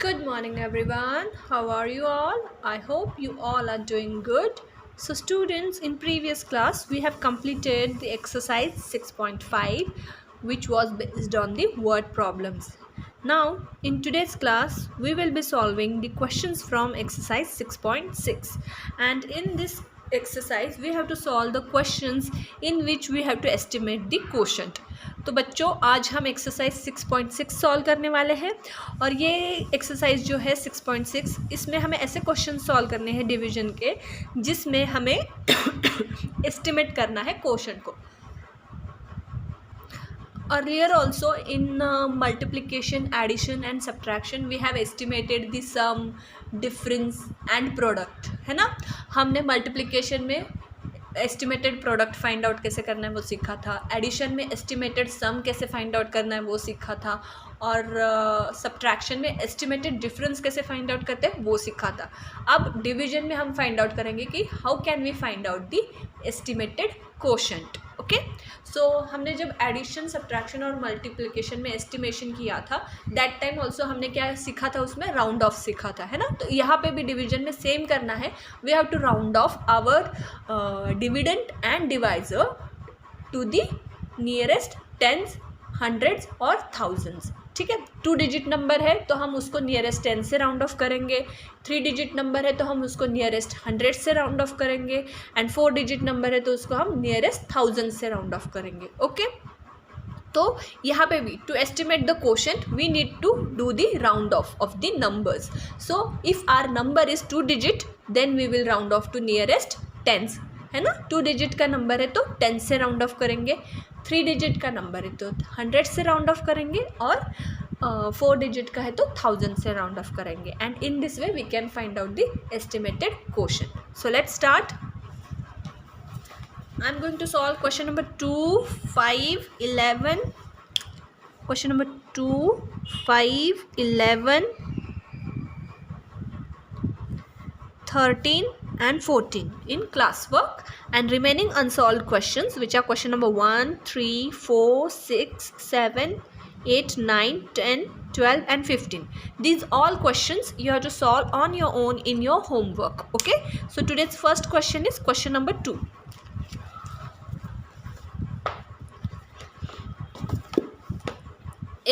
Good morning, everyone. How are you all? I hope you all are doing good. So, students, in previous class, we have completed the exercise 6.5, which was based on the word problems. Now, in today's class, we will be solving the questions from exercise 6.6. And in this exercise, we have to solve the questions in which we have to estimate the quotient. तो बच्चों आज हम exercise 6.6 solve करने वाले हैं और ये exercise जो है 6.6 इसमें हमें ऐसे क्वेश्चन सॉल्व करने हैं डिवीजन के जिसमें हमें एस्टिमेट करना है क्वोशंट को. Earlier also in multiplication, addition and subtraction we have estimated the sum, difference and product, है ना. हमने मल्टीप्लिकेशन में एस्टिमेटेड प्रोडक्ट फाइंड आउट कैसे करना है वो सीखा था, एडिशन में एस्टिमेटेड सम कैसे फाइंड आउट करना है वो सीखा था, और सब्ट्रैक्शन में एस्टिमेटेड डिफरेंस कैसे फाइंड आउट करते हैं वो सीखा था. अब डिवीजन में हम फाइंड आउट करेंगे कि how can we find out the estimated quotient. Okay, so हमने जब एडिशन, सब्ट्रैक्शन और मल्टीप्लिकेशन में एस्टिमेशन किया था दैट टाइम ऑल्सो हमने क्या सीखा था, उसमें राउंड ऑफ सीखा था, है ना. तो यहाँ पे भी डिवीजन में सेम करना है. We have to round off our dividend and divisor to the nearest tens, hundreds और थाउजेंड्स. ठीक है, 2 डिजिट नंबर है तो हम उसको नियरेस्ट 10 से राउंड ऑफ करेंगे, 3 डिजिट नंबर है तो हम उसको नियरेस्ट 100 से राउंड ऑफ करेंगे, एंड 4 डिजिट नंबर है तो उसको हम नियरेस्ट 1000 से राउंड ऑफ करेंगे. ओके, तो यहाँ पे भी to estimate the quotient we need to do the round off the numbers. So if our number is 2 digit then we will round off to nearest tens, है ना. 2 digit का number है तो 10 से राउंड ऑफ करेंगे, 3 digit का number है तो 100 से राउंड ऑफ करेंगे, और 4 डिजिट का है तो 1000 से राउंड ऑफ करेंगे. And in this way we can find out the estimated quotient. So let's start. I am going to solve question number 2, 5, 11. Question number 2, 5, 11, 13 and 14 in classwork, and remaining unsolved questions which are question number 1, 3, 4, 6, 7, 8, 9, 10, 12 and 15. These all questions you have to solve on your own in your homework. Okay, so today's first question is question number 2.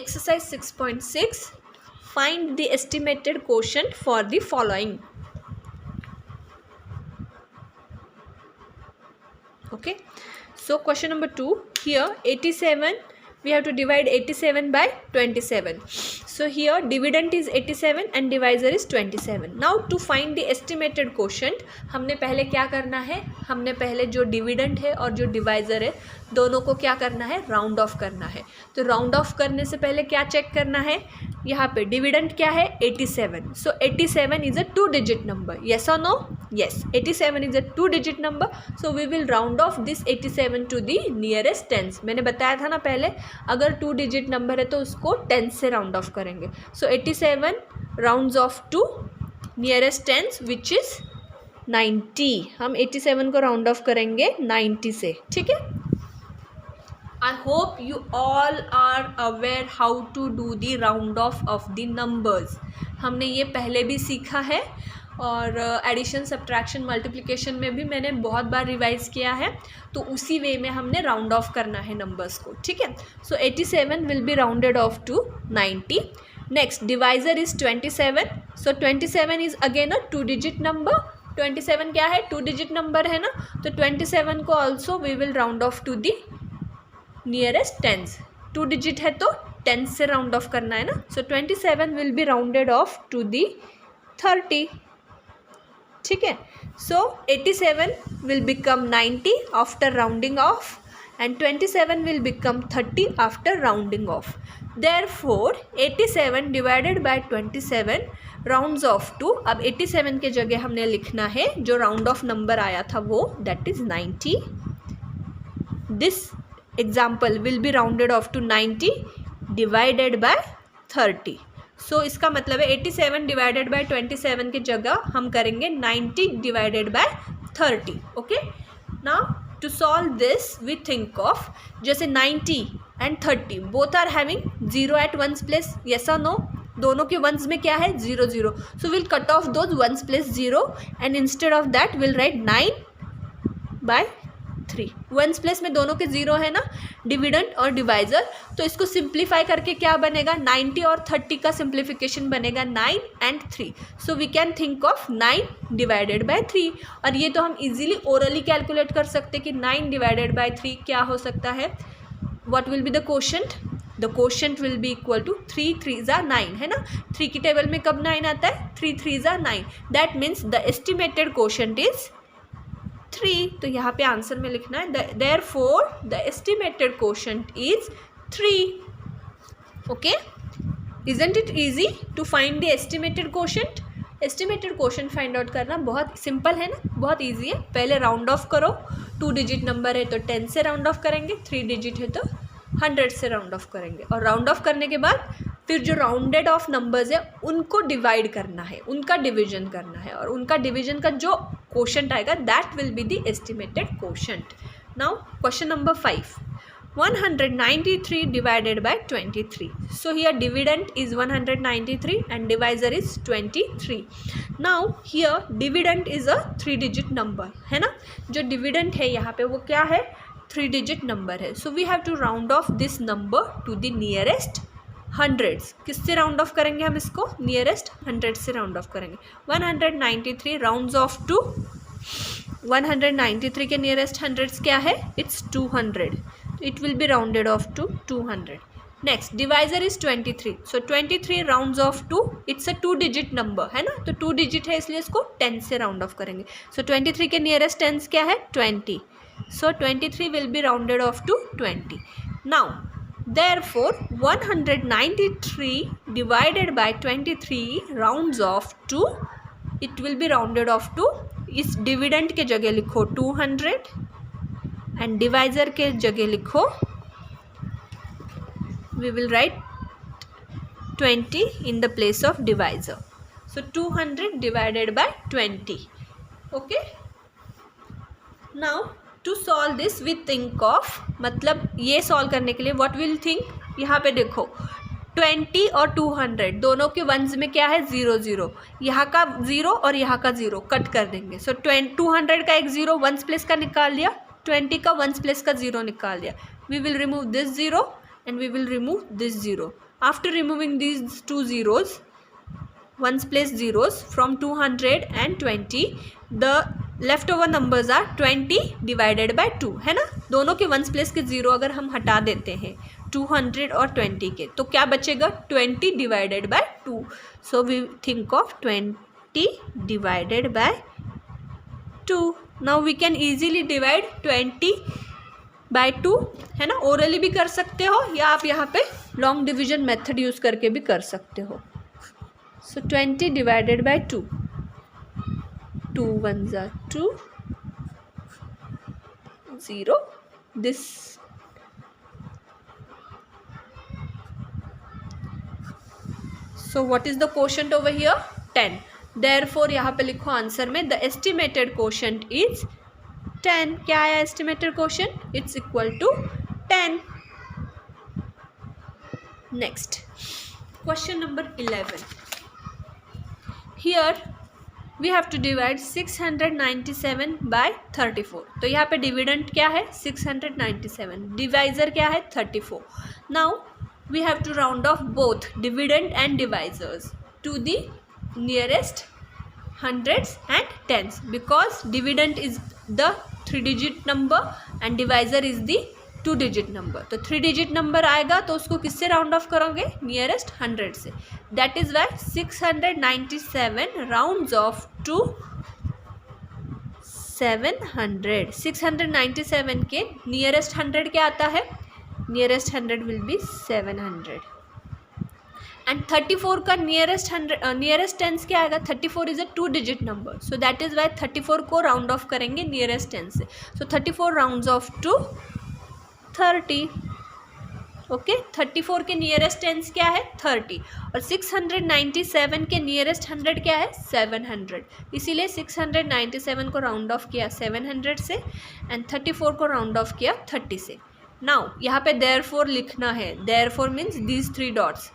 Exercise 6.6, find the estimated quotient for the following. Okay, so question number 2, here 87, we have to divide 87 by 27. So here dividend is 87 and divisor is 27. Now to find the estimated quotient हमने पहले क्या करना है, हमने पहले जो dividend है और जो डिवाइज़र है दोनों को क्या करना है, राउंड ऑफ करना है. तो राउंड ऑफ करने से पहले क्या चेक करना है, यहाँ पे डिविडेंड क्या है 87. So 87 is a 2 digit number, yes और no. Yes, 87 is a 2 digit number. So we will round off this 87 to the nearest tens. मैंने बताया था ना पहले, अगर 2 डिजिट नंबर है तो उसको 10 से राउंड ऑफ करेंगे. So 87 rounds off to nearest tens which is 90. हम 87 को राउंड ऑफ करेंगे 90 से. ठीक है, I hope you all are aware how to do the round off of the numbers. हमने ये पहले भी सीखा है और एडिशन, सब्ट्रैक्शन, मल्टीप्लिकेशन में भी मैंने बहुत बार रिवाइज़ किया है. तो उसी वे में हमने राउंड ऑफ करना है नंबर्स को. ठीक है, so 87 will be rounded off to 90. Next divisor is 27. So 27 is again a 2 digit number. 27 क्या है, 2 डिजिट नंबर है ना. तो 27 को also we will round off to the nearest tens. 2 digit है तो 10 से राउंड ऑफ करना है ना. So 27 will be rounded off to the 30. ठीक है, so 87 will become 90 after rounding off and 27 will become 30 after rounding off. Therefore 87 divided by 27 rounds off to. अब 87 के जगह हमने लिखना है जो राउंड ऑफ नंबर आया था वो, that is 90. This example will be rounded off to 90 divided by 30. So इसका मतलब है 87 divided by 27 की जगह हम करेंगे 90 divided by 30. Okay, now to solve this we think of जैसे 90 and 30 both are having 0 at one's place, yes or no. दोनों के वंस में क्या है 0 0, so will cut off those ones place 0 and instead of that will write 9/3। Once place में दोनों के 0 है ना, डिविडेंड और डिवाइजर, तो इसको सिंप्लीफाई करके क्या बनेगा 90 और 30 का सिंप्लीफिकेशन बनेगा 9 and 3, so we can think of 9/3। और ये तो हम इजीली ओरली कैलकुलेट कर सकते कि 9/3 क्या हो सकता है, what will be the quotient, the quotient will be equal to 3 3s are 9 है ना, 3 की टेबल में कब 9 आता है, 3 3s are 9, that means the estimated quotient is 3। तो यहाँ पे आंसर में लिखना है therefore the estimated quotient is 3। Okay, isn't it easy to find the estimated quotient? Estimated question find out करना बहुत सिंपल है ना, बहुत इजी है। पहले राउंड ऑफ करो, 2 डिजिट नंबर है तो 10 से राउंड ऑफ करेंगे, 3 डिजिट है तो 100 से राउंड ऑफ करेंगे, और राउंड ऑफ करने के बाद फिर जो राउंडेड ऑफ नंबर्स है उनको डिवाइड करना है, उनका डिवीजन करना है, और उनका डिवीजन का जो क्वोशंट आएगा that will be the estimated quotient. Now question number 5, 193 divided by 23. So here dividend is 193 and divisor is 23. Now here dividend is a 3 digit number है ना, जो dividend है यहाँ पे वो क्या है 3 digit number है। So we have to round off this number to the nearest hundreds। किससे राउंड ऑफ करेंगे हम इसको, नियरेस्ट 100 से राउंड ऑफ करेंगे। 193 राउंड्स ऑफ टू 193 के नियरेस्ट हंड्रेड्स क्या है, it's 200, it will be rounded off to 200. Next divisor is 23, so 23 rounds off to, it's a 2 digit number है ना, तो 2 digit है इसलिए इसको 10 से राउंड ऑफ करेंगे। so 23 के नियरेस्ट टेंस क्या है 20, so 23 will be rounded off to 20. now therefore 193 divided by 23 rounds off to, it will be rounded off to, इस डिविडेंड के जगह लिखो 200 एंड डिवाइजर के जगह लिखो, we will write 20 in the place of divisor, so 200 divided by 20। Okay, now to solve this we think of, मतलब ये solve करने के लिए व्हाट विल थिंक, यहाँ पे देखो 20 और 200 दोनों के वंस में क्या है 0 0, यहाँ का 0 और यहाँ का 0 कट कर देंगे। सो 200 का एक 0 वंस प्लेस का निकाल लिया, 20 का वंस प्लेस का 0 निकाल दिया, we will remove this 0 and we will remove this 0। After removing these 2 zeros, ones place zeros from 200 and 20, the leftover numbers are 20 divided by 2 है ना, दोनों के वंस प्लेस के 0 अगर हम हटा देते हैं 200 और 20 के, तो क्या बचेगा 20 divided by 2, so we think of 20 divided by 2। Now we can easily divide 20 by 2 है ना, ओरली भी कर सकते हो या आप यहाँ पे लॉन्ग डिवीजन मेथड यूज़ करके भी कर सकते हो। सो 20 divided by 2, 2 1s are 2, 0, this so what is the quotient over here 10, therefore यहाँ पे लिखो आंसर में the estimated quotient is 10। क्या आया estimated quotient, it's equal to 10। next question number 11, here we have to divide 697 by 34। तो यहाँ पे dividend क्या है 697, डिवाइजर क्या है 34। now we have to round off both dividend and divisors to the nearest hundreds and tens, because dividend is the 3 digit number and divisor is the 2 digit number। तो 3 digit number आएगा तो उसको किससे round of करोगे nearest 100 से, that is why 697 rounds off to 700। 697 के nearest 100 क्या आता है, नियरेस्ट 100 विल बी 700 एंड 34 का नियरेस्ट टेंस क्या आएगा, 34 is a 2 digit number, so that is why 34 को राउंड ऑफ करेंगे नियरेस्ट टेंस से, so 34 rounds off to 30। Okay, 34 के नियरेस्ट टेंस क्या है 30 और 697 के नियरेस्ट 100 क्या है 700, इसीलिए 697 को राउंड ऑफ किया 700 से एंड 34 को राउंड ऑफ किया 30 से। नाउ यहाँ पे देयरफॉर लिखना है, therefore means these 3 dots,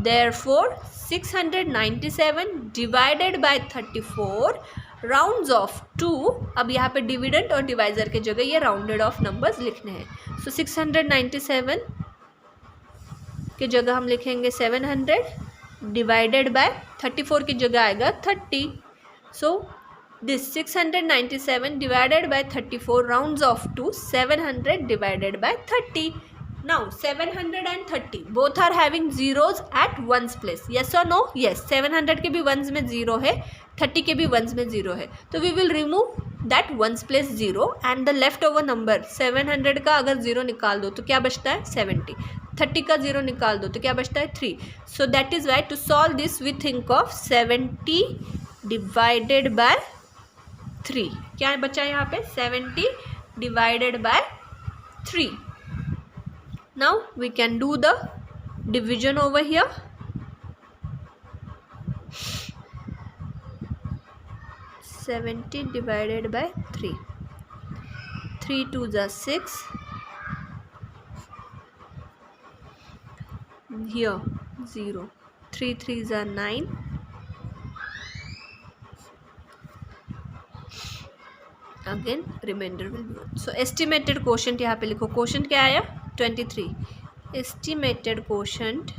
Therefore 697 divided by 34 rounds of 2. अब यहाँ पे डिविडेंट और डिवाइजर के जगह ये राउंडेड ऑफ नंबर्स लिखने हैं. सो 697 के जगह हम लिखेंगे 700 डिवाइडेड बाय 34 की जगह आएगा 30. So this 697 divided by 34 rounds off to 700 divided by 30. Now 700 and 30 both are having zeros at ones place. Yes or no? Yes. 700 के भी ones में zero है, 30 के भी ones में zero है. तो we will remove that ones place zero and the leftover number 700 का अगर zero निकाल दो तो क्या बचता है 70. 30 का zero निकाल दो तो क्या बचता है 3. So that is why to solve this we think of 70 divided by 3. क्या बचा यहाँ पे 70 divided by 3. Now we can do the division over here. 70 divided by 3. 3 2s are 6. Here 0. 3 3s are 9. Again remainder will be 1. So estimated quotient यहाँ पे लिखो. quotient क्या आया 23. Estimated quotient,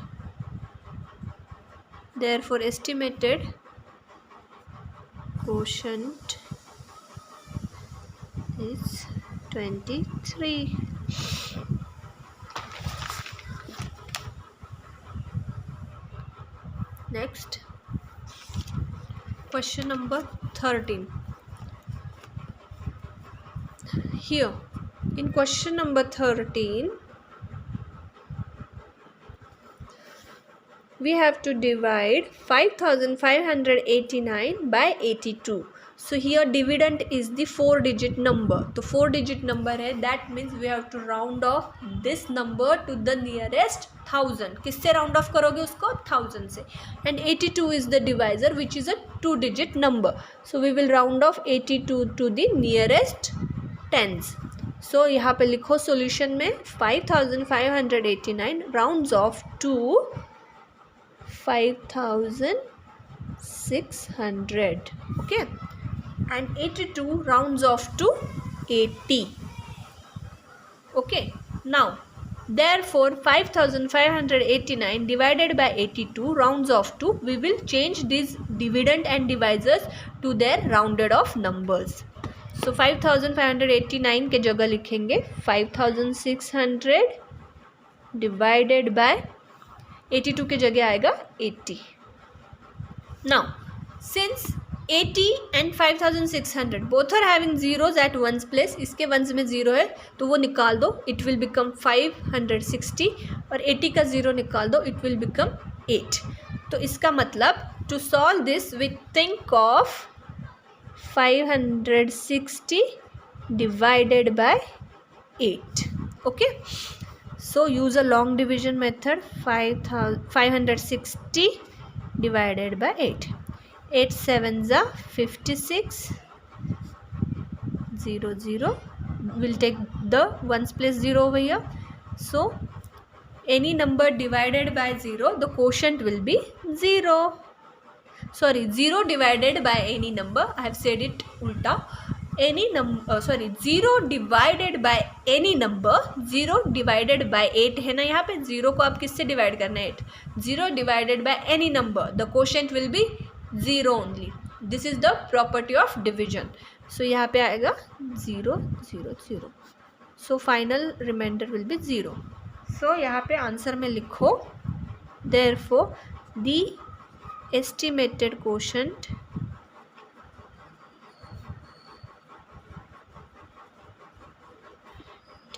therefore estimated quotient is 23. Next, question number 13. Here in question number 13 we have to divide 5589 by 82. So here dividend is the 4-digit number. तो 4-digit number है, that means we have to round off this number to the nearest 1000. किससे round off करोगे उसको 1000 से. And 82 is the divisor which is a 2-digit number. So we will round off 82 to the nearest tens. So यहाँ पे लिखो solution में 5589 rounds off to 5600. Okay, and 82 rounds off to 80. Okay, now therefore 5589 divided by 82 rounds off to, we will change these dividend and divisors to their rounded off numbers. So 5589 के जगह लिखेंगे 5600 divided by 82 के जगह आएगा 80. Now since 80 and 5600 both are having zeros at ones place, इसके ones में zero है तो वो निकाल दो, it will become 560. और 80 का zero निकाल दो, it will become 8. तो इसका मतलब to solve this we think of 560 divided by 8. Okay, so use a long division method. 560 divided by 8. 8 7s are 56. 0 0. We'll take the ones place 0 over here. So any number divided by 0, the quotient will be 0. Sorry, 0 divided by any number. I have said it ulta. Any number, 0 divided by any number. 0 divided by 8 है ना, यहाँ पे 0 को आप किससे divide करना है 8. 0 divided by any number, the quotient will be 0 only. This is the property of division. So यहाँ पे आएगा 0 0 0. So final remainder will be 0. So यहाँ पे आंसर में लिखो therefore the estimated quotient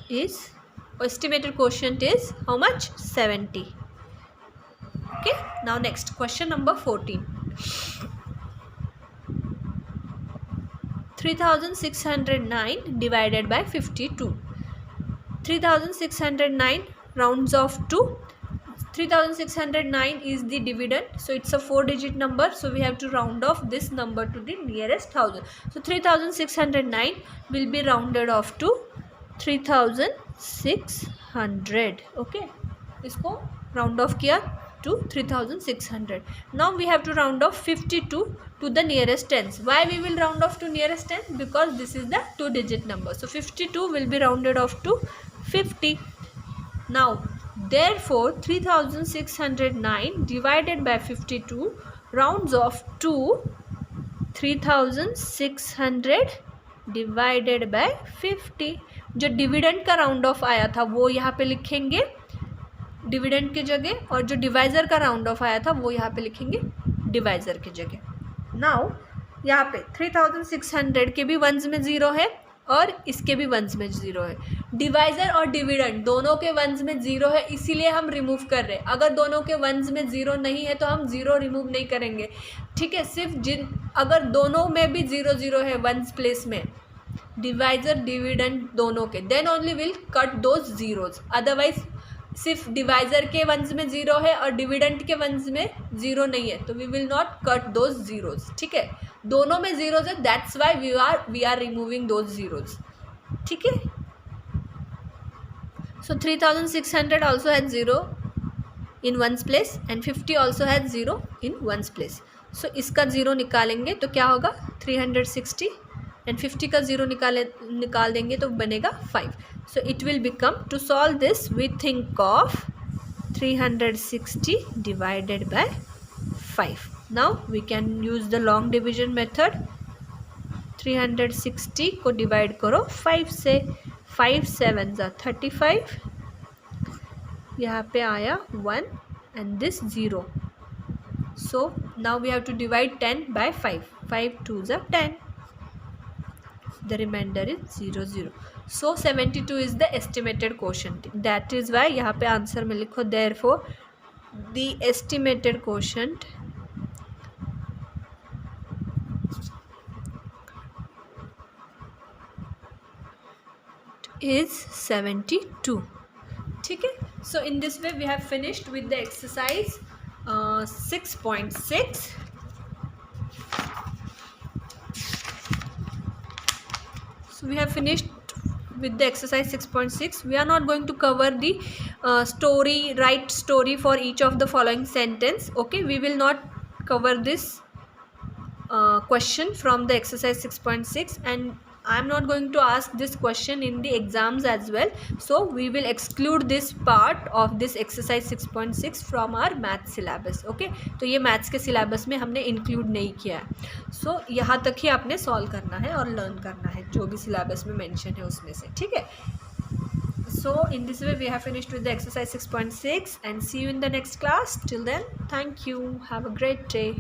is how much 70. Okay, now next question number 14. 3609 divided by 52. 3609 rounds off to 3609 is the dividend, so it's a 4-digit number, so we have to round off this number to the nearest 1000. So 3609 will be rounded off to 3600. Okay, इसको round of किया to 3600. Now we have to round off 52 to the nearest tens. Why we will round off to nearest 10? Because this is the 2-digit number. So 52 will be rounded off to 50. Now therefore 3609 divided by 52 rounds off to 3600 divided by 50. जो dividend का round of आया था वो यहाँ पे लिखेंगे dividend की जगह, और जो डिवाइज़र का राउंड ऑफ आया था वो यहाँ पे लिखेंगे डिवाइज़र की जगह. नाउ यहाँ पे 3600 के भी वंस में ज़ीरो है और इसके भी वंस में ज़ीरो है. डिवाइज़र और डिविडेंड दोनों के वंस में ज़ीरो है, इसीलिए हम रिमूव कर रहे हैं. अगर दोनों के वंस में ज़ीरो नहीं है तो हम ज़ीरो रिमूव नहीं करेंगे. ठीक है, सिर्फ अगर दोनों में भी ज़ीरो ज़ीरो है वंस प्लेस में, डिवाइज़र डिविडेंड दोनों के, then only will cut those zeros. Otherwise सिर्फ डिवाइज़र के वंस में ज़ीरो है और डिविडेंड के वंस में ज़ीरो नहीं है तो we will not cut those zeros. ठीक है, दोनों में ज़ीरोज़ है, that's why we are removing those zeros. ठीक है, so 3600 also has zero in ones place and 50 also has zero in ones place. So इसका ज़ीरो निकालेंगे तो क्या होगा 360 एंड 50 का ज़ीरो निकाल देंगे तो बनेगा 5. So it will become, to solve this we think of 360 divided by 5. Now we can use the long division method. 360 को डिवाइड करो 5 से, 5 7 जा 35, यहाँ पे आया 1 and this 0. So now we have to divide 10 by 5. 5 2 जा 10. The remainder is 0 0. So 72 is the estimated quotient. That is why यहाँ पे आंसर में लिखो therefore the estimated quotient is 72. ठीक है, so in this way we have finished with the exercise 6.6. So we have finished with the exercise 6.6. We are not going to cover the write story for each of the following sentence. Okay, we will not cover this question from the exercise 6.6, and I am not going to ask this question in the exams as well. So we will exclude this part of this exercise 6.6 from our math syllabus. Okay, तो ये maths के syllabus में हमने include नहीं किया है. So यहाँ तक ही आपने solve करना है और learn करना है जो भी syllabus में mention है उसमें से. ठीक है, so in this way we have finished with the exercise 6.6 and see you in the next class. Till then, thank you. Have a great day.